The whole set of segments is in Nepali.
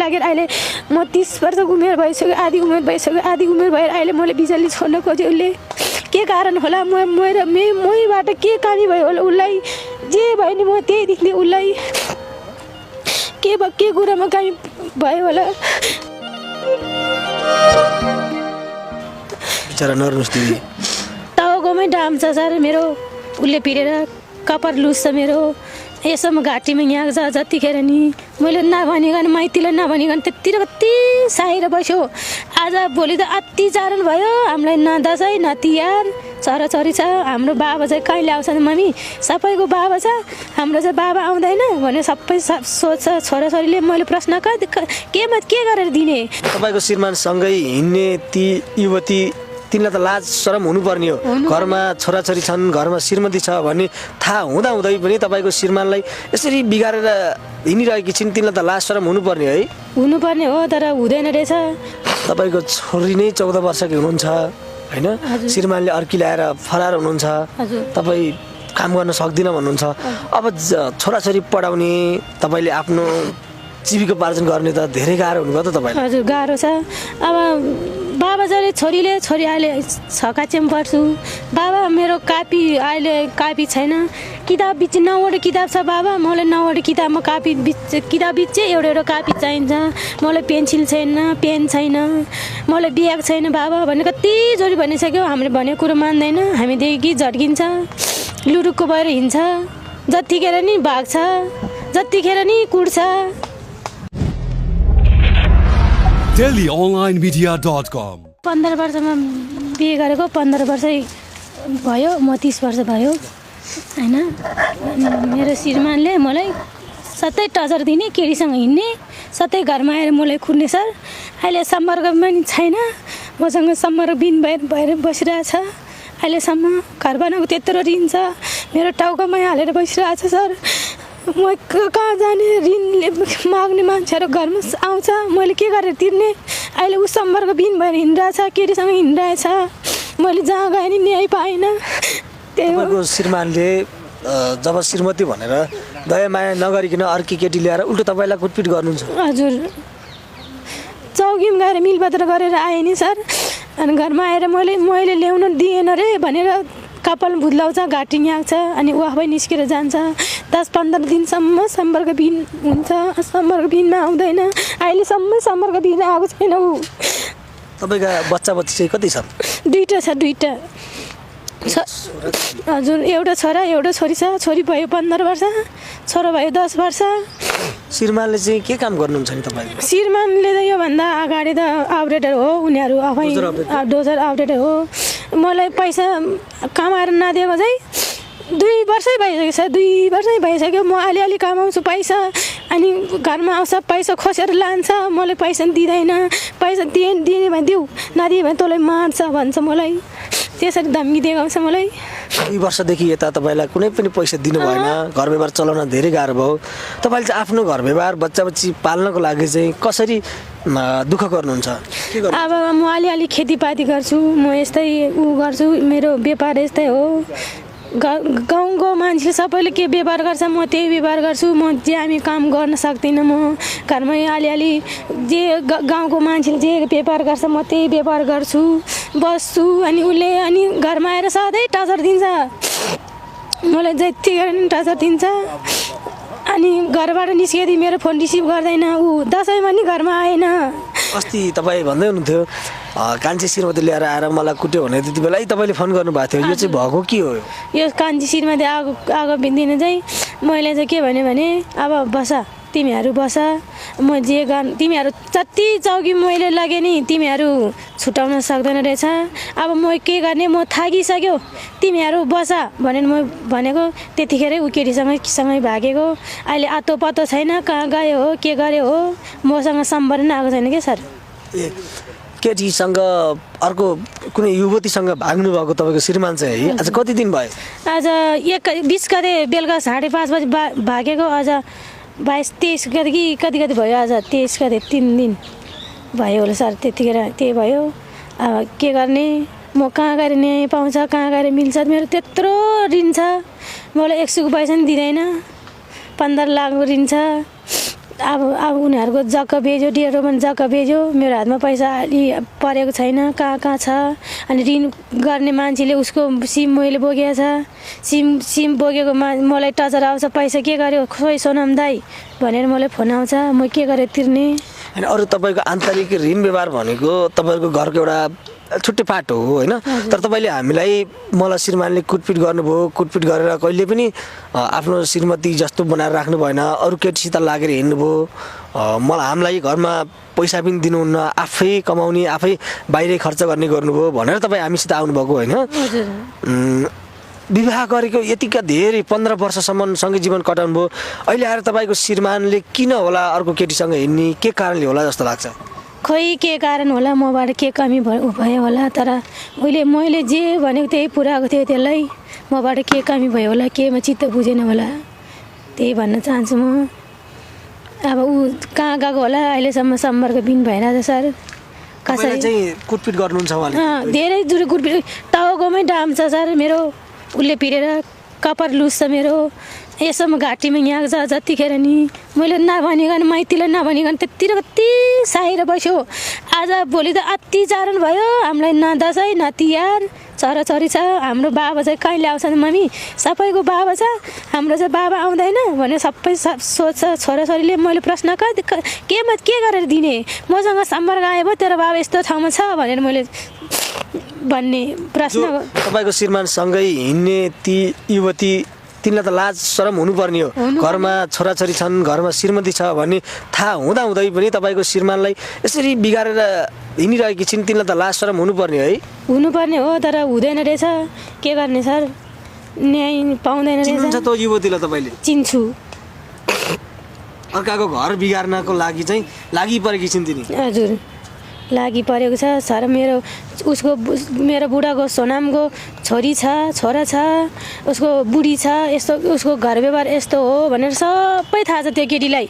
लागेर अहिले म 30 वर्षको उमेर भइसक्यो, आधी उमेर भइसक्यो, आधी उमेर भएर अहिले मैले बिजुली छोड्न खोजेँ। उसले के कारण होला, मैबाट के कमी भयो होला, उसलाई जे भयो नि म त्यही देख्ने, उसलाई के कुरामा कमी भयो होला। बिचरा नर्नुहोस् दिदी। टाउकोमै डाम छ सर मेरो, उसले पिरेर कपार लुस्छ मेरो, यसोमा घाँटीमा यहाँ छ। जतिखेर नि मैले नभनिकन माइतीलाई नभनिकन त्यतिर कति साइर बस्यो। आज भोलि त अत्याचार भयो हामीलाई, न दसैँ न तिहार, छोराछोरी छ। हाम्रो बाबा चाहिँ कहिले आउँछ मम्मी, सबैको बाबा छ, हाम्रो चाहिँ बाबा आउँदैन भने सबै सोध्छ छोराछोरीले। मैले प्रश्न केमा के गरेर दिने? तपाईँको श्रीमानसँगै हिँड्ने ती युवती, तिनलाई त लाज शरम हुनुपर्ने हो। घरमा छोराछोरी छन्, घरमा श्रीमती छ भन्ने थाहा हुँदाहुँदै पनि तपाईँको श्रीमानलाई यसरी बिगारेर हिँडिरहेकी छिन्, तिनलाई त लाज शरम हुनुपर्ने है? हुनुपर्ने हो, तर हुँदैन रहेछ। तपाईँको छोरी नै 14 वर्षकी हुनुहुन्छ होइन, श्रीमानले अर्की ल्याएर फरार हुनुहुन्छ, तपाईँ काम गर्न सक्दिनँ भन्नुहुन्छ। अब छोराछोरी पढाउने, तपाईँले आफ्नो जीविकोपार्जन गर्ने त धेरै गाह्रो हुनुभयो त तपाईँलाई? हजुर गाह्रो छ। अब बाबा चाहिँ छोरीले अहिले छकाचेम पढ्छु, बाबा मेरो अहिले कापी छैन, किताब बिच 9वटा किताब छ बाबा, मलाई 9वटा किताबमा किताब बिच एउटा कापी चाहिन्छ, मलाई पेन्सिल छैन, पेन छैन, मलाई ब्याग छैन बाबा भन्ने कति जोडी भनिसक्यो। हामीले भनेको कुरो मान्दैन, हामीदेखि झट्किन्छ, लुरुक्को भएर हिँड्छ, जतिखेर नि भाग्छ, जतिखेर नि कुट्छ। DelhiOnlineMedia.com 15 वर्षमा बिहे गरेको, 15 वर्ष भयो, म 30 वर्ष भयो होइन। मेरो श्रीमानले मलाई सधैँ टचर दिने, केटीसँग हिँड्ने, सधैँ घरमा आएर मलाई कुर्ने सर। अहिले सम्पर्कमा पनि छैन, मसँग सम्पर्कबिन भएर बसिरहेछ। अहिलेसम्म घर बनाएको त्यत्रो ऋण छ, मेरो टाउकोमा हालेर बसिरहेछ सर। म कहाँ जाने, ऋणले माग्ने मान्छेहरू घरमा आउँछ, मैले के गरेर तिर्ने? अहिले ऊ सम्पर्कबिन भएर हिँडिरहेछ, केटीसँग हिँडिरहेछ, मैले जहाँ गएँ नि न्याय पाइनँ। तपाईँको श्रीमानले जब श्रीमती भनेर दया माया नगरिकन अर्की केटी ल्याएर उल्टो तपाईँलाई कुटपिट गर्नुहुन्छ? हजुर, चौकीमा गएर मिलपत्र गरेर आएँ नि सर। अनि घरमा आएर मैले ल्याउन दिएन रे भनेर कपाल भुद्लाउँछ, घाँटी न्याक्छ, अनि ऊ आफै निस्केर जान्छ। 10-15 दिनसम्म सम्पर्कबिन हुन्छ, सम्पर्कबिनमा आउँदैन। अहिलेसम्म सम्पर्कबिन आएको छैन ऊ। तपाईँका बच्चा चाहिँ कति छ? 2टा छ, 2टा। हजुर, एउटा छोरा एउटा छोरी छ। छोरी भयो 15 वर्ष, छोरा भयो 10 वर्ष। श्रीमानले चाहिँ के काम गर्नुहुन्छ नि तपाईँको? श्रीमानले त योभन्दा अगाडि त अपरेटर हो, उनीहरू आफै डोजर अपरेटर हो। मलाई पैसा कमाएर नदिएको चाहिँ 2 वर्षै भइसक्यो सर, 2 वर्षै भइसक्यो। म अलिअलि कमाउँछु पैसा, अनि घरमा आउँछ पैसा खोसेर लान्छ, मलाई पैसा दिँदैन। पैसा दिने भने दिऊ, नदिए भने तँलाई मार्छ भन्छ मलाई, त्यसरी धम्की देखाउँछ मलाई। 2 वर्षदेखि यता तपाईँलाई कुनै पनि पैसा दिनु भएन, घर व्यवहार चलाउन धेरै गाह्रो भयो। तपाईँले चाहिँ आफ्नो घर व्यवहार बच्चा बच्ची पाल्नको लागि चाहिँ कसरी दुःख गर्नुहुन्छ? अब म अलिअलि खेतीपाती गर्छु, म यस्तै गर्छु, मेरो व्यापार यस्तै हो। गाउँको मान्छे सबैले के व्यवहार गर्छ म त्यही व्यवहार गर्छु। म ज्यामी काम गर्न सक्दिनँ, म घरमै अलिअलि जे गाउँको मान्छेले जे व्यापार गर्छ म त्यही व्यवहार गर्छु, बस्छु। अनि उसले घरमा आएर सधैँ टचर दिन्छ, मलाई जति गरे पनि टचर दिन्छ। अनि घरबाट निस्किँदै मेरो फोन रिसिभ गर्दैन ऊ, दसैँमा नि घरमा आएन। अस्ति तपाईँ भन्दै हुनुहुन्थ्यो कान्छी श्रीमती ल्याएर आएर मलाई कुट्यो भने त्यति बेला तपाईँले फोन गर्नुभएको थियो, यो चाहिँ भएको के हो? यो कान्छी श्रीमती आगो बिन्दिन चाहिँ मैले चाहिँ के भने अब बस तिमीहरू बस, म जे तिमीहरू जति चौकी मैले लगेँ नि तिमीहरू छुटाउन सक्दैन रहेछ। अब म के गर्ने, म थाकिसक्यो, तिमीहरू बस भनेर म भनेको। त्यतिखेरै ऊ केटीसँगै भागेको। अहिले आत्तो पत्तो छैन, कहाँ गयो हो, के गर्यो हो, मसँग सम्पर्क आएको छैन क्या सर। ए, केटीसँग अर्को कुनै युवतीसँग भाग्नु भएको तपाईँको श्रीमान चाहिँ है? आज कति दिन भयो? आज 20 गते बेलुका 5:30 बजी भागेको। आज 22-23 गते कि कति भयो, आज 23 गते 3 दिन भयो होला सर। त्यतिखेर त्यही भयो। अब के गर्ने, म कहाँ गएर न्याय पाउँछ, कहाँ गएर मिल्छ? मेरो त्यत्रो ऋण छ, मलाई 100 पैसा पनि दिँदैन, 15 लाख ऋण छ। अब उनीहरूको जग्गा बेच्यो डेढोमा जग्गा बेच्यो मेरो हातमा पैसा अलि परेको छैन कहाँ छ अनि ऋण गर्ने मान्छेले उसको सिम मैले बोकेको छ सिम बोकेको मलाई टचर आउँछ पैसा के गर्यो खोइ सोनाम दाई भनेर मलाई फोन आउँछ म के गरेर तिर्ने। अनि अरू तपाईँको आन्तरिक ऋण व्यवहार भनेको तपाईँको घरको एउटा छुट्टै पाठ हो होइन, तर तपाईँले हामीलाई मलाई श्रीमानले कुटपिट गर्नुभयो, कुटपिट गरेर कहिले पनि आफ्नो श्रीमती जस्तो बनाएर राख्नु भएन, अरू केटीसित लागेर हिँड्नुभयो, हामीलाई घरमा पैसा पनि दिनुहुन्न, आफै कमाउने आफै बाहिरै खर्च गर्ने गर्नुभयो भनेर तपाईँ हामीसित आउनुभएको होइन। विवाह गरेको यतिका धेरै 15 वर्षसम्म सँगै जीवन कटाउनु भयो, अहिले आएर तपाईँको श्रीमानले किन होला अर्को केटीसँग हिँड्ने, के कारणले होला जस्तो लाग्छ? खोइ के कारण होला मबाट के कमी भयो होला, तर मैले जे भनेको त्यही पुऱ्याएको थियो त्यसलाई, मबाट के कमी भयो होला, केमा चित्त बुझेन होला त्यही भन्न चाहन्छु म। अब ऊ कहाँ गएको होला अहिलेसम्म सम्पर्क बिन भइरहेछ सर। कसरी चाहिँ कुटपिट गर्नुहुन्छ उहाँले? धेरै दुरी कुटपिट टाउकोमै डाम छ सर मेरो, उसले पिरेर कपार लुस्छ मेरो, यसोमा घाँटीमा यहाँ छ जतिखेर नि मैले नभनिकन माइतीलाई नभनिकन त्यतिर कति साएर बस्यो। आज भोलि त अत्याचारण भयो हामीलाई, न दसैँ न तिहार, छोराछोरी छ, हाम्रो बाबा चाहिँ कहिले आउँछ मम्मी सबैको बाबा छ हाम्रो चाहिँ बाबा आउँदैन भनेर सबै सोध्छ छोराछोरीले। मैले प्रश्न केमा के गरेर दिने, मसँग सम्पर्क आयो भयो तेरो बाबा यस्तो ठाउँमा छ भनेर मैले भन्ने प्रश्न। तपाईँको श्रीमानसँगै हिँड्ने ती युवती तिनलाई त लाज शरम हुनुपर्ने हो, घरमा छोराछोरी छन्, घरमा श्रीमती छ भन्ने थाहा हुँदाहुँदै पनि तपाईँको श्रीमानलाई यसरी बिगारेर हिँडिरहेकी छिन्, तिनलाई त लाज शरम हुनुपर्ने है? हुनुपर्ने हो तर हुँदैन रहेछ, के गर्ने सर, न्याय पाउँदैन रहेछ। चिन्नुहुन्छ त युवतीलाई तपाईँले? चिन्छु। अर्काको घर बिगार्नको लागि चाहिँ लागि परेकी छिन् तिनी? हजुर लागि परेको छ सर। मेरो बुढाको सोनामको छोरी छ, छोरा छ, उसको बुढी छ, यस्तो उसको घर व्यवहार यस्तो हो भनेर सबै थाहा छ त्यो केटीलाई,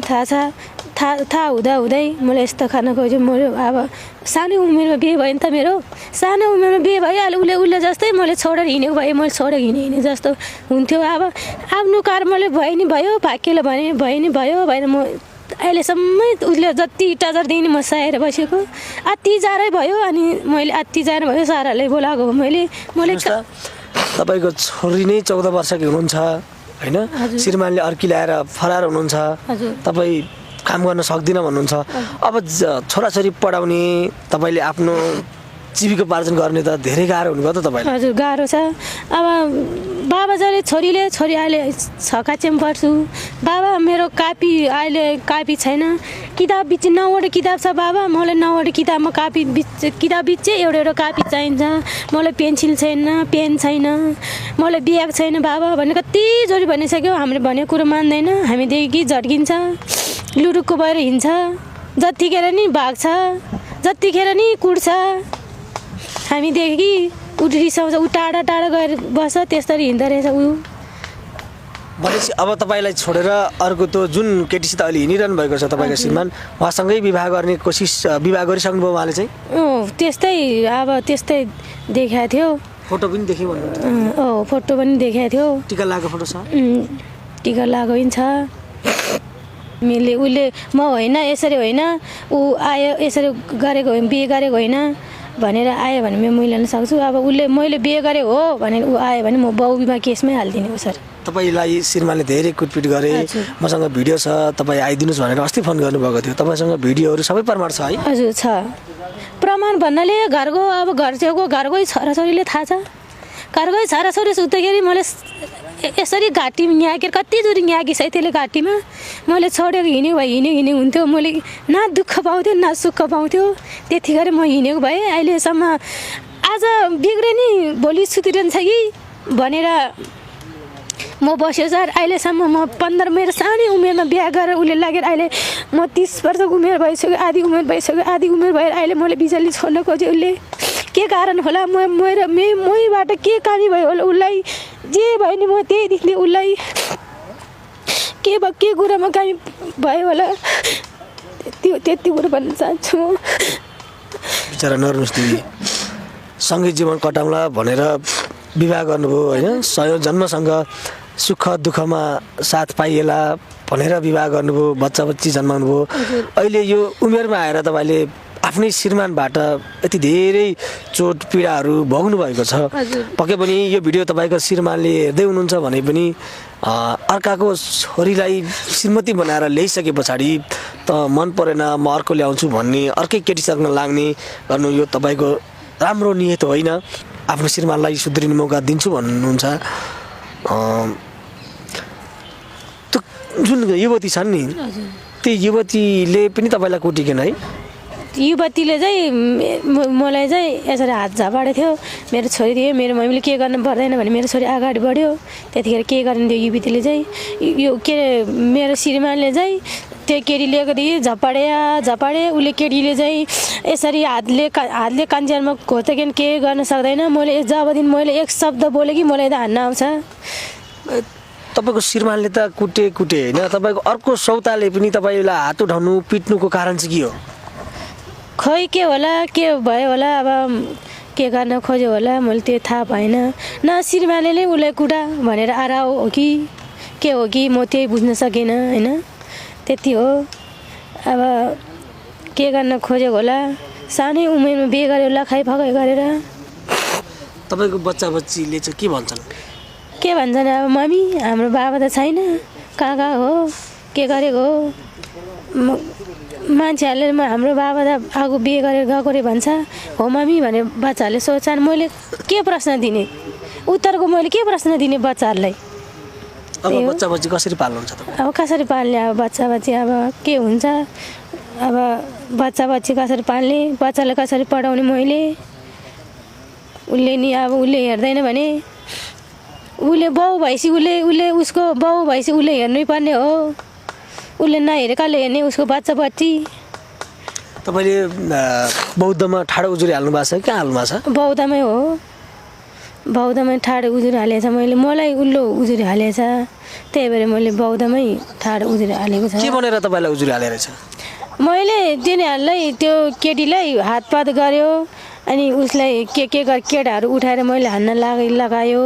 थाहा छ। थाहा हुँदै मैले यस्तो खान खोज्यो। मेरो अब सानो उमेरमा बिहे भयो नि त, मेरो सानो उमेरमा बिहे भयो, उसले जस्तै मैले छोडेर हिँडेको भए मैले छोडेर हिँडेँ जस्तो हुन्थ्यो। अब आफ्नो कर्मले भयो नि भयो, भाग्यले भयो नि भयो भएन, म अहिलेसम्म उसले जति टचर दिने म सहेर बसेको अत्याचारै भयो। अनि मैले अत्याचार भयो साराले बोलाएको मैले तपाईँको छोरी नै 14 वर्षकी हुनुहुन्छ होइन, श्रीमानले अर्की ल्याएर फरार हुनुहुन्छ, तपाईँ काम गर्न सक्दिनँ भन्नुहुन्छ। अब छोराछोरी पढाउने, तपाईँले आफ्नो जीविकोपार्जन गर्ने त धेरै गाह्रो हुनुभयो त तपाईँलाई? हजुर गाह्रो छ। अब बाबा जहिले छोरी अहिले 6 कक्षामा पढ्छु, बाबा मेरो अहिले कापी छैन, किताब बिच 9वटा किताब छ बाबा, मलाई 9वटा किताबमा किताब बिच एउटा कापी चाहिन्छ, मलाई पेन्सिल छैन, पेन छैन, मलाई ब्याग छैन बाबा भन्ने कति जोडी भनिसक्यो। हामीले भनेको कुरो मान्दैन, हामीदेखि झट्किन्छ, लुरुक्को भएर हिँड्छ, जतिखेर नि भाग्छ, जतिखेर नि कुट्छ, हामीदेखि रिसाउँछ, ऊ टाढा गएर बस्छ, त्यसरी हिँड्दो रहेछ ऊ। भनेपछि अब तपाईँलाई छोडेर अर्को त्यो जुन केटीसित अहिले हिँडिरहनु भएको छ तपाईँको श्रीमान, उहाँसँगै विवाह गर्ने विवाह गरिसक्नुभयो उहाँले चाहिँ? त्यस्तै अब त्यस्तै देखाएको थियो, फोटो पनि देखेँ भन्नु? फोटो पनि देखाएको थियो, टिका लगाएको फोटो छ, टिका लगाएको पनि छ। उसले म होइन यसरी होइन, ऊ आयो यसरी गरेको होइन, बिहे गरेको होइन भनेर आयो भने म मिलाउन सक्छु। अब मैले बिहे गरेँ हो भनेर ऊ आयो भने म बाउबीमा केसमै हालिदिने हो सर। तपाईँलाई श्रीमानले धेरै कुटपिट गरे, मसँग भिडियो छ, तपाईँ आइदिनुहोस् भनेर अस्ति फोन गर्नुभएको थियो, तपाईँसँग भिडियोहरू सबै प्रमाण छ है? हजुर छ, प्रमाण भन्नाले घरको अब घरकै छोराछोरीले थाहा छ, घरकै छोराछोरी सुत्दाखेरि मैले यसरी घाँटीमा न्याकेर कति दूर न्याकिसकेँ त्यसले घाँटीमा, मैले छोडेर हिँडेको भए हिँडे हुन्थ्यो, मैले न दुःख पाउँथ्यो न सुख पाउँथ्यो, त्यतिखेर म हिँडेको भए अहिलेसम्म। आज बिग्रे नि भोलि सुतिरहन्छ कि भनेर म बस्यो सर। अहिलेसम्म म मेरो सानै उमेरमा बिहा गरेर उसले लागेर अहिले म 30 वर्षको उमेर भइसक्यो, आधी उमेर भएर अहिले मैले बिजुली छोड्न खोजेँ। उसले के कारण होला, मैबाट के कमी भयो होला, उसलाई जे भयो नि म त्यही देख्ने, उसलाई के कुरामा कमी भयो होला त्यति कुरो भन्न चाहन्छु म। बिचरा नर्नुहोस् दिदी, सँगै जीवन कटाउँला भनेर विवाह गर्नुभयो होइन, सयौं जन्मसँग सुख दुःखमा साथ पाइएला, भनेर विवाह गर्नुभयो, बच्चा बच्ची जन्माउनु भयो। अहिले यो उमेरमा आएर तपाईँले आफ्नै श्रीमानबाट यति धेरै चोट पीडाहरू भोग्नु भएको छ। पक्कै पनि यो भिडियो तपाईँको श्रीमानले हेर्दै हुनुहुन्छ भने पनि अर्काको छोरीलाई श्रीमती बनाएर ल्याइसके पछाडि त मन परेन म अर्को ल्याउँछु भन्ने, अर्कै केटीसँग लाग्ने गर्नु यो तपाईँको राम्रो नियत होइन। आफ्नो श्रीमानलाई सुध्रिने मौका दिन्छु भन्नुहुन्छ। त्यो जुन युवती छन् नि ती युवतीले पनि तपाईँलाई कुटिकेन है? युवतीले चाहिँ मलाई चाहिँ यसरी हात झपाडेको थियो। मेरो छोरी थियो, मेरो मम्मीले के गर्नु पर्दैन भने मेरो छोरी अगाडि बढ्यो। त्यतिखेर के गर्ने त्यो युवतीले चाहिँ यो के अरे मेरो श्रीमानले चाहिँ त्यो केटी लिएको थिएँ झपाडे उसले केटीले चाहिँ यसरी हातले कान्छेरमा घोचेकन के गर्न सक्दैन। मैले जबदेखि मैले एक शब्द बोलेँ कि मलाई त हान्न आउँछ। तपाईँको श्रीमानले त कुटे होइन, तपाईँको अर्को सौताले पनि तपाईँलाई हात उठाउनु पिट्नुको कारण चाहिँ के हो? खै के होला, के भयो होला, अब के गर्न खोज्यो होला, मैले त्यो थाहा पाएन। न श्रीमानले उसलाई कुटा भनेर आराउ हो कि के हो कि म त्यही बुझ्न सकिनँ होइन। त्यति हो। अब के गर्न खोजेको होला, सानै उमेरमा बिहे गर्यो होला खाइफगाइ गरेर। तपाईँको बच्चा बच्चीले चाहिँ के भन्छन्? के भन्छन् अब मम्मी हाम्रो बाबा त छैन, कहाँ हो, के गरेको हो। मान्छेहरूले हाम्रो बाबा त आगो बिहे गरेर गएको रे भन्छ। हो मम्मी भने बच्चाहरूले सोच्छन्। मैले के प्रश्न दिने, उत्तरको मैले के प्रश्न दिने बच्चाहरूलाई? अब बच्चा बच्ची कसरी पाल्नुहुन्छ त? अब कसरी पाल्ने, अब बच्चा बच्ची अब के हुन्छ, अब बच्चा बच्ची कसरी पाल्ने, बच्चालाई कसरी पढाउने मैले। उसले नि अब उसले हेर्दैन भने उसले बाउ भएपछि उसले उसको बाउ भएपछि उसले हेर्नै पर्ने हो। उसले नहेरे कसले हेर्ने उसको बच्चा बच्ची? तपाईँले बौद्धमा ठाडो उजुरी हाल्नु भएको छ, कहाँ हाल्नु भएको छ? बौद्धमै हो, बौद्धमै ठाडो उजुरी हालेको छ मैले। मलाई उल्लो उजुरी हालेको छ, त्यही भएर मैले बौद्धमै ठाडो उजुरी हालेको छ। के भनेर तपाईँलाई उजुरी हालेको छ? मैले तिनीहरूलाई त्यो केटीलाई हातपात गर्यो अनि उसलाई के केटाहरू उठाएर मैले हान्न लगायो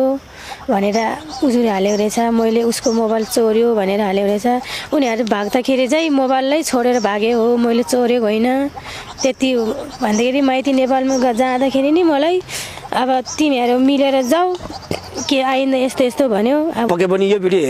भनेर उजुरी हालेको रहेछ। मैले उसको मोबाइल चोर्यो भनेर हालेको रहेछ। उनीहरू भाग्दाखेरि चाहिँ मोबाइललाई छोडेर भागे हो, मैले चोरेको होइन। त्यति भन्दाखेरि माइती नेपालमा जाँदाखेरि नि मलाई अब तिमीहरू मिलेर जाऊ, के आइन्दा यस्तो यस्तो भन्यो। पक्कै पनि यो भिडियो